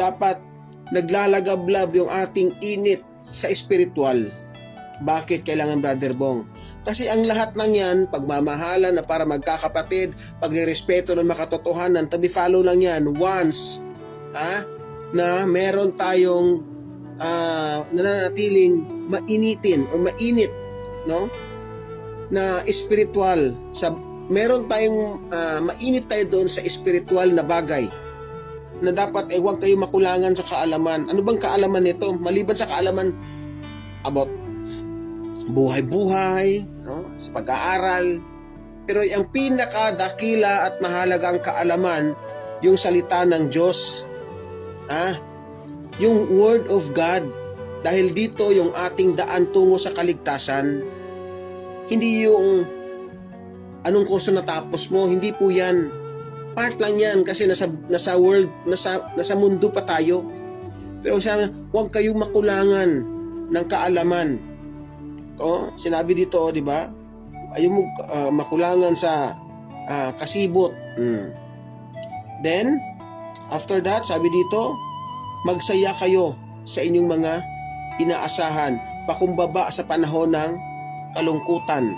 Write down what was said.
dapat naglalagablab yung ating init sa espiritual. Bakit kailangan, Brother Bong? Kasi ang lahat ng yan, pagmamahalan na para magkakapatid, pagnirespeto ng makatotohanan, tabi-follow lang yan once na meron tayong nananatiling mainitin o mainit, no? Na espiritual. Meron tayong mainit tayo doon sa espiritual na bagay na dapat huwag kayo makulangan sa kaalaman. Ano bang kaalaman nito? Maliban sa kaalaman about buhay-buhay, no? Sa pag-aaral. Pero ang pinakadakila at mahalagang kaalaman, yung salita ng Diyos, yung Word of God. Dahil dito yung ating daan tungo sa kaligtasan. Hindi yung anong kurso natapos mo, hindi po yan. Part lang yan kasi nasa world, nasa mundo pa tayo. Pero sabi, huwag kayong makulangan ng kaalaman. Sinabi dito, di ba? Ayaw mo makulangan sa kasibot. Then, after that, sabi dito, magsaya kayo sa inyong mga inaasahan, pakumbaba sa panahon ng kalungkutan.